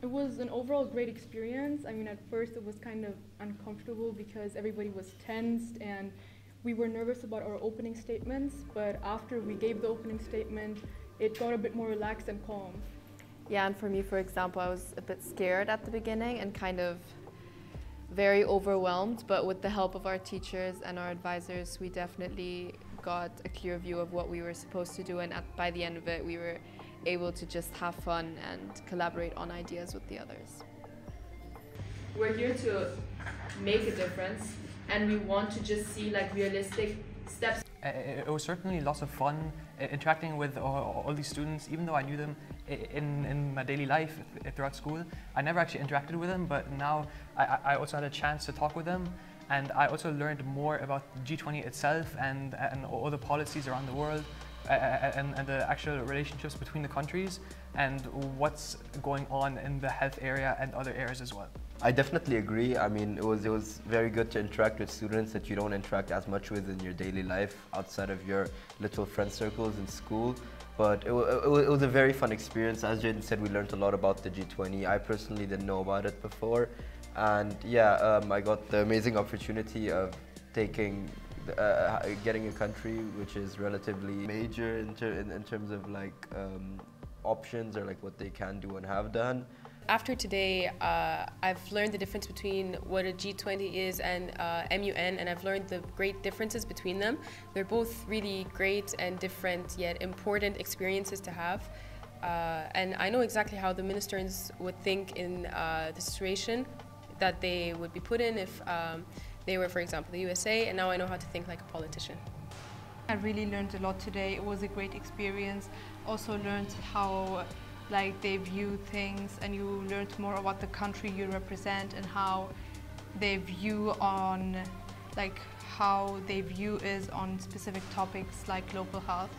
It was an overall great experience. I mean, at first it was kind of uncomfortable because everybody was tensed and we were nervous about our opening statements, but after we gave the opening statement, it got a bit more relaxed and calm. Yeah, and for me, for example, I was a bit scared at the beginning and kind of very overwhelmed, but with the help of our teachers and our advisors, we definitely got a clear view of what we were supposed to do, and by the end of it, we were able to just have fun and collaborate on ideas with the others. We're here to make a difference, and we want to just see like realistic steps. It was certainly lots of fun interacting with all these students, even though I knew them in my daily life throughout school. I never actually interacted with them, but now I also had a chance to talk with them, and I also learned more about G20 itself and all the policies around the world and the actual relationships between the countries and what's going on in the health area and other areas as well. I definitely agree. I mean, it was very good to interact with students that you don't interact as much with in your daily life outside of your little friend circles in school. But it was a very fun experience. As Jaden said, we learned a lot about the G20. I personally didn't know about it before. And yeah, I got the amazing opportunity of getting a country which is relatively major in terms of like options or like what they can do and have done. After today, I've learned the difference between what a G20 is and MUN, and I've learned the great differences between them. They're both really great and different yet important experiences to have. And I know exactly how the ministers would think in the situation that they would be put in if they were, for example, the USA, and now I know how to think like a politician. I really learned a lot today. It was a great experience. Also learned how they view things, and you learned more about the country you represent and how they view on is on specific topics like global health.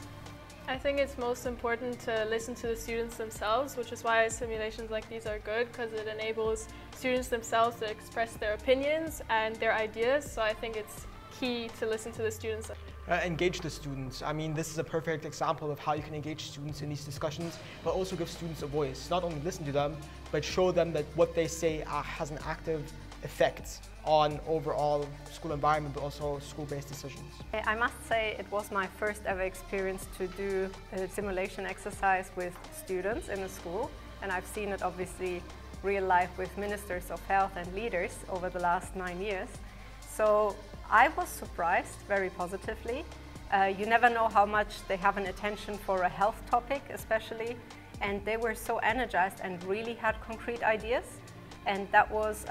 I think it's most important to listen to the students themselves, which is why simulations like these are good, because it enables students themselves to express their opinions and their ideas. So I think it's key to listen to the students. Engage the students. I mean, this is a perfect example of how you can engage students in these discussions, but also give students a voice. Not only listen to them, but show them that what they say has an active effect on overall school environment, but also school-based decisions. I must say it was my first ever experience to do a simulation exercise with students in a school, and I've seen it obviously real life with ministers of health and leaders over the last 9 years. So I was surprised very positively. You never know how much they have an attention for a health topic especially, and they were so energized and really had concrete ideas, and that was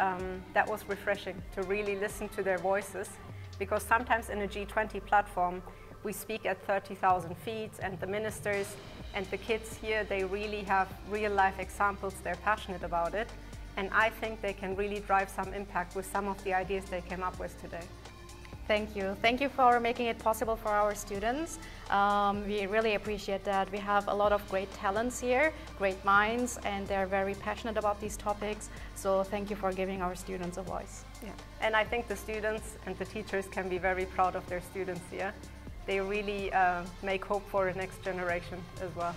refreshing to really listen to their voices, because sometimes in a G20 platform we speak at 30,000 feet, and the ministers and the kids here, they really have real life examples, they're passionate about it, and I think they can really drive some impact with some of the ideas they came up with today. Thank you. Thank you for making it possible for our students. We really appreciate that. We have a lot of great talents here, great minds, and they're very passionate about these topics. So thank you for giving our students a voice. Yeah. And I think the students and the teachers can be very proud of their students here. They really make hope for the next generation as well.